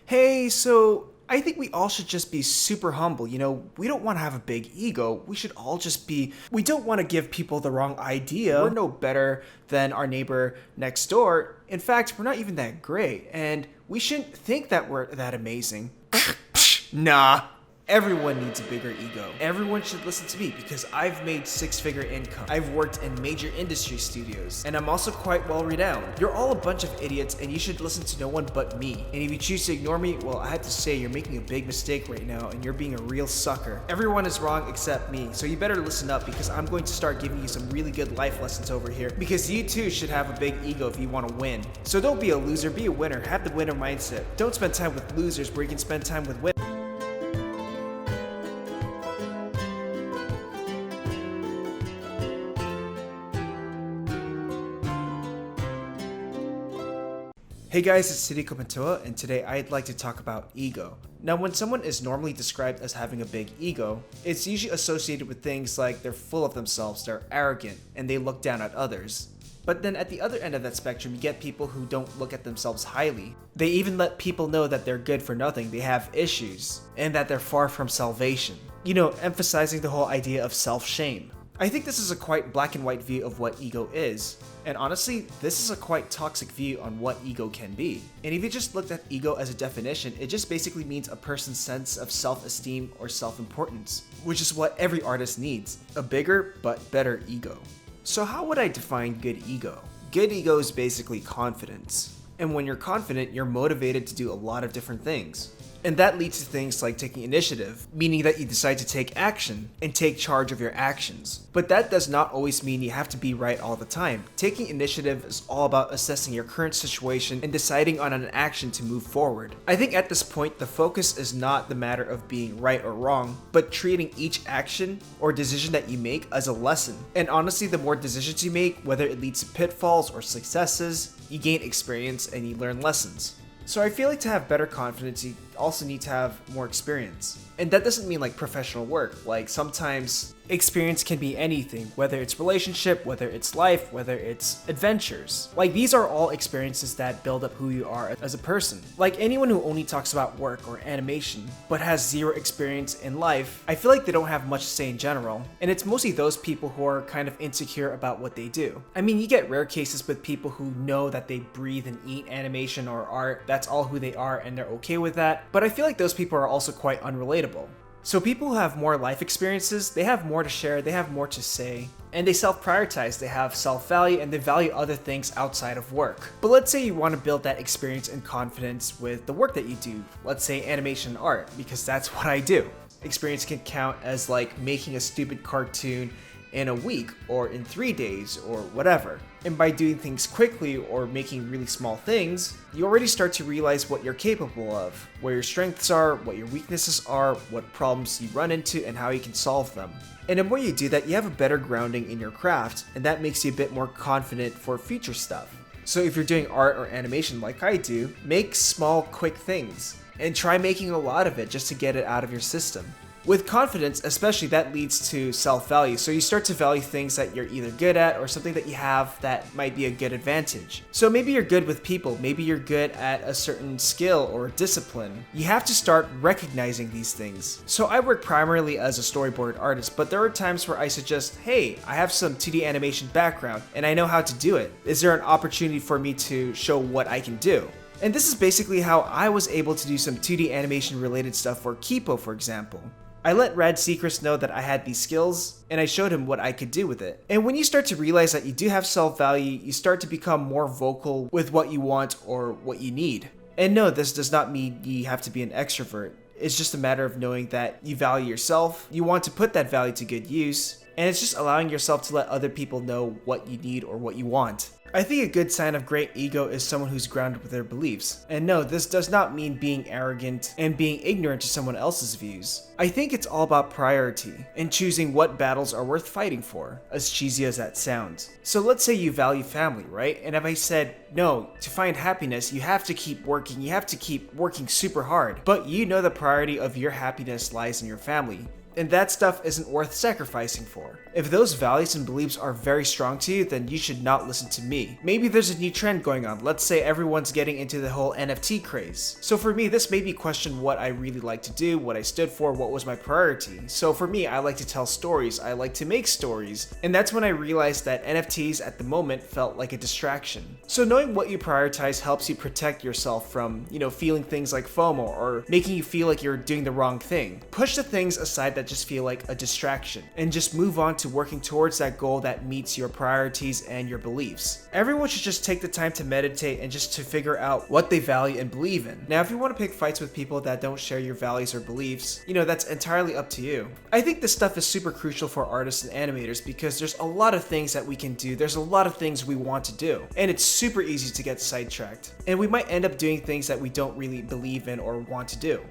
Hey, so I think we all should just be super humble. We don't want to have a big ego. We should all just we don't want to give people the wrong idea. We're no better than our neighbor next door. In fact, we're not even that great. And we shouldn't think that we're that amazing. Nah. Everyone needs a bigger ego. Everyone should listen to me because I've made six-figure income. I've worked in major industry studios, and I'm also quite well renowned. You're all a bunch of idiots, and you should listen to no one but me. And if you choose to ignore me, well, I have to say you're making a big mistake right now, and you're being a real sucker. Everyone is wrong except me, so you better listen up because I'm going to start giving you some really good life lessons over here. Because you too should have a big ego if you want to win. So don't be a loser, be a winner. Have the winner mindset. Don't spend time with losers where you can spend time with winners. Hey guys, it's Toniko Pantoja, and today I'd like to talk about ego. Now, when someone is normally described as having a big ego, it's usually associated with things like they're full of themselves, they're arrogant, and they look down at others. But then at the other end of that spectrum, you get people who don't look at themselves highly. They even let people know that they're good for nothing, they have issues, and that they're far from salvation. Emphasizing the whole idea of self-shame. I think this is a quite black and white view of what ego is. And honestly, this is a quite toxic view on what ego can be. And if you just looked at ego as a definition, it just basically means a person's sense of self-esteem or self-importance, which is what every artist needs, a bigger but better ego. So how would I define good ego? Good ego is basically confidence. And when you're confident, you're motivated to do a lot of different things. And that leads to things like taking initiative, meaning that you decide to take action and take charge of your actions. But that does not always mean you have to be right all the time. Taking initiative is all about assessing your current situation and deciding on an action to move forward. I think at this point, the focus is not the matter of being right or wrong, but treating each action or decision that you make as a lesson. And honestly, the more decisions you make, whether it leads to pitfalls or successes, you gain experience and you learn lessons. So I feel like to have better confidence, you also need to have more experience. And that doesn't mean like professional work. Like sometimes experience can be anything, whether it's relationship, whether it's life, whether it's adventures. Like these are all experiences that build up who you are as a person. Like anyone who only talks about work or animation, but has zero experience in life, I feel like they don't have much to say in general. And it's mostly those people who are kind of insecure about what they do. I mean, you get rare cases with people who know that they breathe and eat animation or art, that's all who they are and they're okay with that. But I feel like those people are also quite unrelatable. So people who have more life experiences, they have more to share, they have more to say, and they self-prioritize, they have self-value, and they value other things outside of work. But let's say you want to build that experience and confidence with the work that you do, let's say animation and art, because that's what I do. Experience can count as like making a stupid cartoon in a week or in 3 days or whatever. And by doing things quickly or making really small things, you already start to realize what you're capable of, where your strengths are, what your weaknesses are, what problems you run into, and how you can solve them. And the more you do that, you have a better grounding in your craft, and that makes you a bit more confident for future stuff. So if you're doing art or animation like I do, make small, quick things, and try making a lot of it just to get it out of your system. With confidence, especially, that leads to self-value. So you start to value things that you're either good at or something that you have that might be a good advantage. So maybe you're good with people, maybe you're good at a certain skill or discipline. You have to start recognizing these things. So I work primarily as a storyboard artist, but there are times where I suggest, hey, I have some 2D animation background and I know how to do it. Is there an opportunity for me to show what I can do? And this is basically how I was able to do some 2D animation related stuff for Kipo, for example. I let Rad Seacrest know that I had these skills, and I showed him what I could do with it. And when you start to realize that you do have self-value, you start to become more vocal with what you want or what you need. And no, this does not mean you have to be an extrovert. It's just a matter of knowing that you value yourself, you want to put that value to good use, and it's just allowing yourself to let other people know what you need or what you want. I think a good sign of great ego is someone who's grounded with their beliefs. And no, this does not mean being arrogant and being ignorant to someone else's views. I think it's all about priority and choosing what battles are worth fighting for, as cheesy as that sounds. So let's say you value family, right? And if I said, no, to find happiness, you have to keep working super hard, but you know the priority of your happiness lies in your family. and that stuff isn't worth sacrificing for. If those values and beliefs are very strong to you, then you should not listen to me. Maybe there's a new trend going on. Let's say everyone's getting into the whole NFT craze. So for me, this made me question what I really like to do, what I stood for, what was my priority. So for me, I like to tell stories, I like to make stories, and that's when I realized that NFTs at the moment felt like a distraction. So knowing what you prioritize helps you protect yourself from, feeling things like FOMO or making you feel like you're doing the wrong thing. Push the things aside that just feel like a distraction and just move on to working towards that goal that meets your priorities and your beliefs. Everyone should just take the time to meditate and just to figure out what they value and believe in. Now, if you want to pick fights with people that don't share your values or beliefs, that's entirely up to you. I think this stuff is super crucial for artists and animators because there's a lot of things that we can do. There's a lot of things we want to do, and it's super easy to get sidetracked. And we might end up doing things that we don't really believe in or want to do.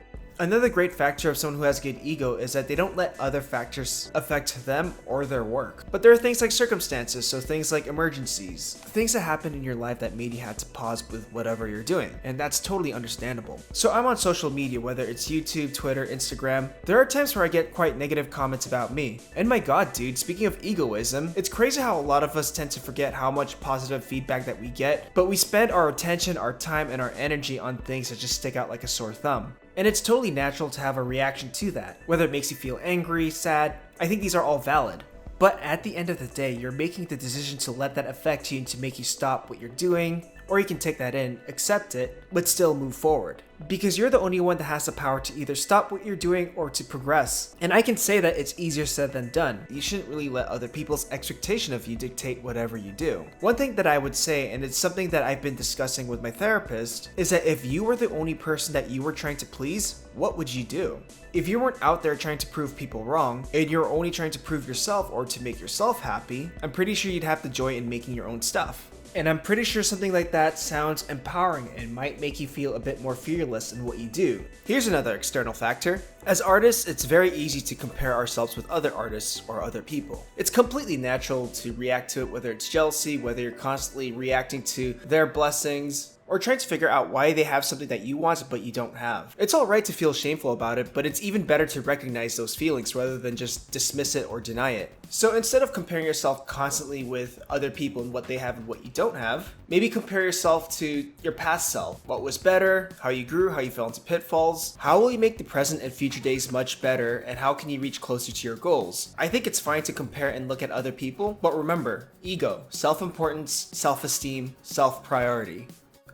Another great factor of someone who has a good ego is that they don't let other factors affect them or their work. But there are things like circumstances, so things like emergencies, things that happened in your life that made you have to pause with whatever you're doing, and that's totally understandable. So I'm on social media, whether it's YouTube, Twitter, Instagram. There are times where I get quite negative comments about me. And my god, dude, speaking of egoism, it's crazy how a lot of us tend to forget how much positive feedback that we get, but we spend our attention, our time, and our energy on things that just stick out like a sore thumb. And it's totally natural to have a reaction to that, whether it makes you feel angry, sad. I think these are all valid. But at the end of the day, you're making the decision to let that affect you and to make you stop what you're doing, or you can take that in, accept it, but still move forward. Because you're the only one that has the power to either stop what you're doing or to progress. And I can say that it's easier said than done. You shouldn't really let other people's expectation of you dictate whatever you do. One thing that I would say, and it's something that I've been discussing with my therapist, is that if you were the only person that you were trying to please, what would you do? If you weren't out there trying to prove people wrong, and you're only trying to prove yourself or to make yourself happy, I'm pretty sure you'd have the joy in making your own stuff. And I'm pretty sure something like that sounds empowering and might make you feel a bit more fearless in what you do. Here's another external factor. As artists, it's very easy to compare ourselves with other artists or other people. It's completely natural to react to it, whether it's jealousy, whether you're constantly reacting to their blessings, or trying to figure out why they have something that you want but you don't have. It's alright to feel shameful about it, but it's even better to recognize those feelings rather than just dismiss it or deny it. So instead of comparing yourself constantly with other people and what they have and what you don't have, maybe compare yourself to your past self. What was better, how you grew, how you fell into pitfalls, how will you make the present and future days much better, and how can you reach closer to your goals? I think it's fine to compare and look at other people, but remember, ego, self-importance, self-esteem, self-priority.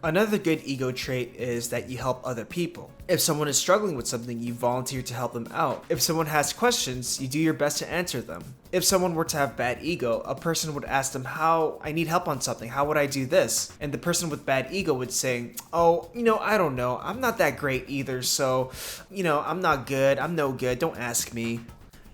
Another good ego trait is that you help other people. If someone is struggling with something, you volunteer to help them out. If someone has questions, you do your best to answer them. If someone were to have bad ego, a person would ask them, I need help on something, how would I do this? And the person with bad ego would say, I don't know, I'm not that great either, so, I'm not good, I'm no good, don't ask me.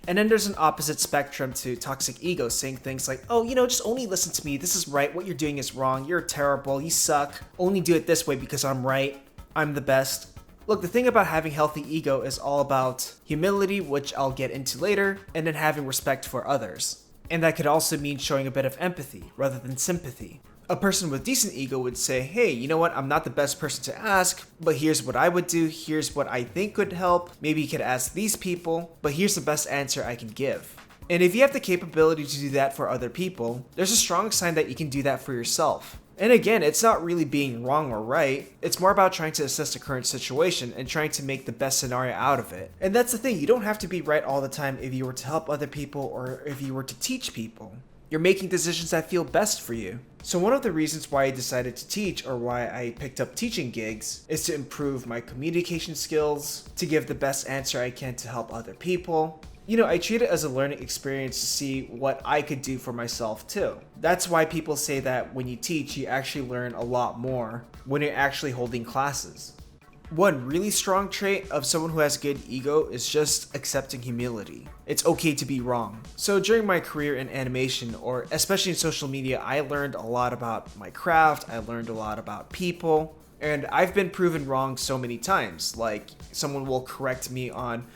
And then there's an opposite spectrum to toxic ego, saying things like, just only listen to me, this is right, what you're doing is wrong, you're terrible, you suck, only do it this way because I'm right, I'm the best. Look, the thing about having healthy ego is all about humility, which I'll get into later, and then having respect for others. And that could also mean showing a bit of empathy rather than sympathy. A person with decent ego would say, hey, you know what, I'm not the best person to ask, but here's what I would do, here's what I think could help, maybe you could ask these people, but here's the best answer I can give. And if you have the capability to do that for other people, there's a strong sign that you can do that for yourself. And again, it's not really being wrong or right, it's more about trying to assess the current situation and trying to make the best scenario out of it. And that's the thing, you don't have to be right all the time if you were to help other people or if you were to teach people. You're making decisions that feel best for you. So one of the reasons why I decided to teach, or why I picked up teaching gigs, is to improve my communication skills, to give the best answer I can to help other people. I treat it as a learning experience to see what I could do for myself too. That's why people say that when you teach, you actually learn a lot more when you're actually holding classes. One really strong trait of someone who has good ego is just accepting humility. It's okay to be wrong. So during my career in animation, or especially in social media, I learned a lot about my craft, I learned a lot about people. And I've been proven wrong so many times. Like, someone will correct me on,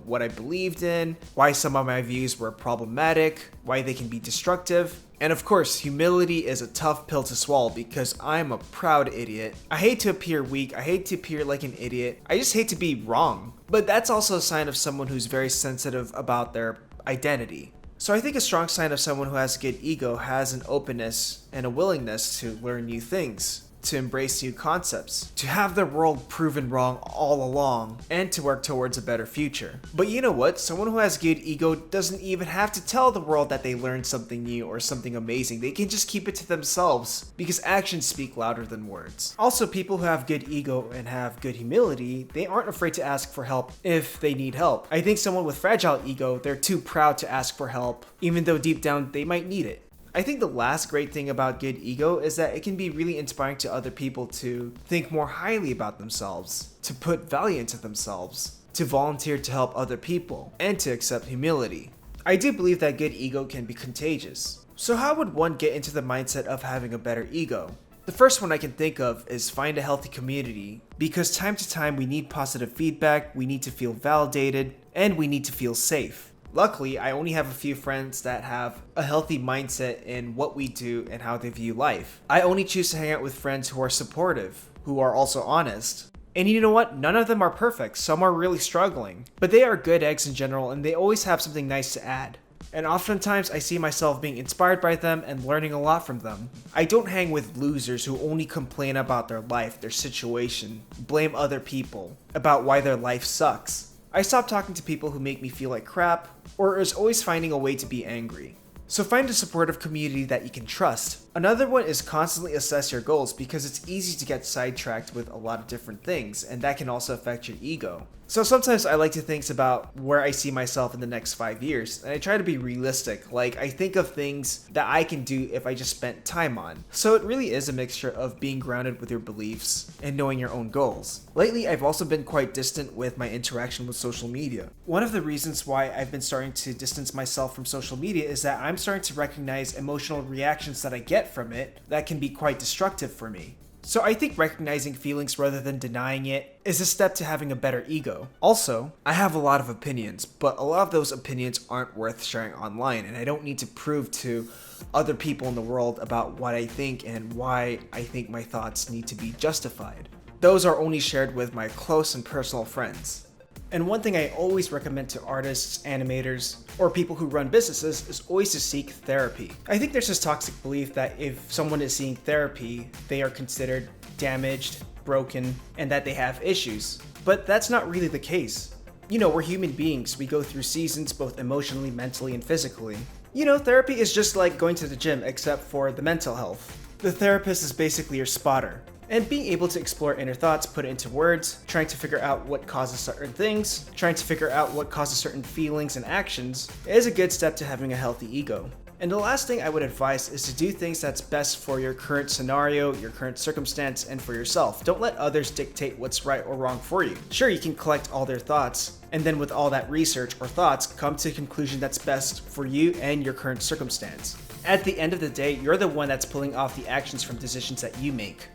what I believed in, why some of my views were problematic, why they can be destructive. And of course, humility is a tough pill to swallow because I'm a proud idiot. I hate to appear weak, I hate to appear like an idiot, I just hate to be wrong. But that's also a sign of someone who's very sensitive about their identity. So I think a strong sign of someone who has a good ego has an openness and a willingness to learn new things, to embrace new concepts, to have their world proven wrong all along, and to work towards a better future. But you know what? Someone who has good ego doesn't even have to tell the world that they learned something new or something amazing. They can just keep it to themselves because actions speak louder than words. Also, people who have good ego and have good humility, they aren't afraid to ask for help if they need help. I think someone with fragile ego, they're too proud to ask for help, even though deep down they might need it. I think the last great thing about good ego is that it can be really inspiring to other people to think more highly about themselves, to put value into themselves, to volunteer to help other people, and to accept humility. I do believe that good ego can be contagious. So how would one get into the mindset of having a better ego? The first one I can think of is find a healthy community, because time to time we need positive feedback, we need to feel validated, and we need to feel safe. Luckily, I only have a few friends that have a healthy mindset in what we do and how they view life. I only choose to hang out with friends who are supportive, who are also honest. And you know what? None of them are perfect. Some are really struggling. But they are good eggs in general, and they always have something nice to add. And oftentimes I see myself being inspired by them and learning a lot from them. I don't hang with losers who only complain about their life, their situation, blame other people about why their life sucks. I stop talking to people who make me feel like crap, or is always finding a way to be angry. So find a supportive community that you can trust. Another one is constantly assess your goals, because it's easy to get sidetracked with a lot of different things, and that can also affect your ego. So sometimes I like to think about where I see myself in the next 5 years, and I try to be realistic. Like, I think of things that I can do if I just spent time on. So it really is a mixture of being grounded with your beliefs and knowing your own goals. Lately, I've also been quite distant with my interaction with social media. One of the reasons why I've been starting to distance myself from social media is that I'm starting to recognize emotional reactions that I get from it that can be quite destructive for me. So I think recognizing feelings rather than denying it is a step to having a better ego. Also, I have a lot of opinions, but a lot of those opinions aren't worth sharing online, and I don't need to prove to other people in the world about what I think and why I think my thoughts need to be justified. Those are only shared with my close and personal friends. And one thing I always recommend to artists, animators, or people who run businesses is always to seek therapy. I think there's this toxic belief that if someone is seeking therapy, they are considered damaged, broken, and that they have issues. But that's not really the case. We're human beings. We go through seasons both emotionally, mentally, and physically. Therapy is just like going to the gym except for the mental health. The therapist is basically your spotter. And being able to explore inner thoughts, put it into words, trying to figure out what causes certain things, trying to figure out what causes certain feelings and actions, is a good step to having a healthy ego. And the last thing I would advise is to do things that's best for your current scenario, your current circumstance, and for yourself. Don't let others dictate what's right or wrong for you. Sure, you can collect all their thoughts, and then with all that research or thoughts, come to a conclusion that's best for you and your current circumstance. At the end of the day, you're the one that's pulling off the actions from decisions that you make.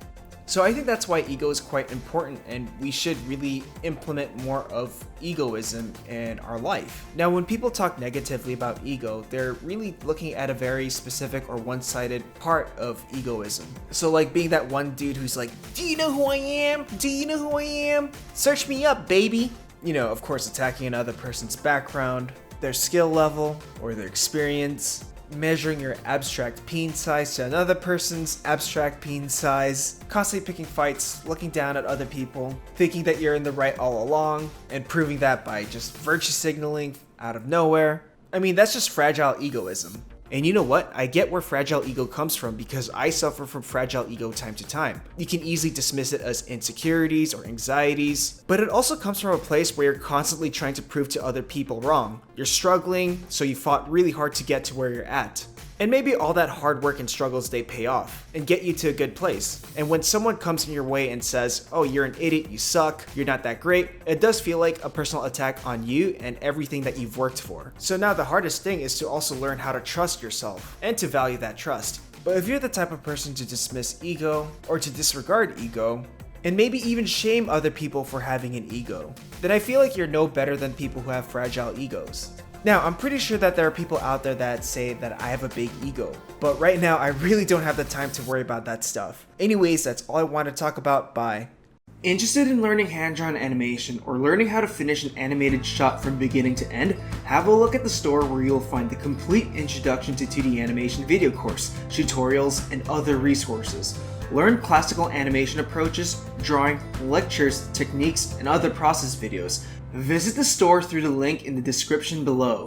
So I think that's why ego is quite important, and we should really implement more of egoism in our life. Now, when people talk negatively about ego, they're really looking at a very specific or one-sided part of egoism. So like being that one dude who's like, "Do you know who I am? Do you know who I am? Search me up, baby." Of course, attacking another person's background, their skill level, or their experience. Measuring your abstract peen size to another person's abstract peen size, constantly picking fights, looking down at other people, thinking that you're in the right all along, and proving that by just virtue signaling out of nowhere. I mean, that's just fragile egoism. And you know what? I get where fragile ego comes from because I suffer from fragile ego time to time. You can easily dismiss it as insecurities or anxieties, but it also comes from a place where you're constantly trying to prove to other people wrong. You're struggling, so you fought really hard to get to where you're at. And maybe all that hard work and struggles, they pay off and get you to a good place. And when someone comes in your way and says, "Oh, you're an idiot, you suck, you're not that great," it does feel like a personal attack on you and everything that you've worked for. So now the hardest thing is to also learn how to trust yourself and to value that trust. But if you're the type of person to dismiss ego, or to disregard ego, and maybe even shame other people for having an ego, then I feel like you're no better than people who have fragile egos. Now, I'm pretty sure that there are people out there that say that I have a big ego, but right now I really don't have the time to worry about that stuff. Anyways, that's all I want to talk about. Bye. Interested in learning hand-drawn animation or learning how to finish an animated shot from beginning to end? Have a look at the store where you'll find the complete Introduction to 2D Animation video course, tutorials, and other resources. Learn classical animation approaches, drawing, lectures, techniques, and other process videos. Visit the store through the link in the description below.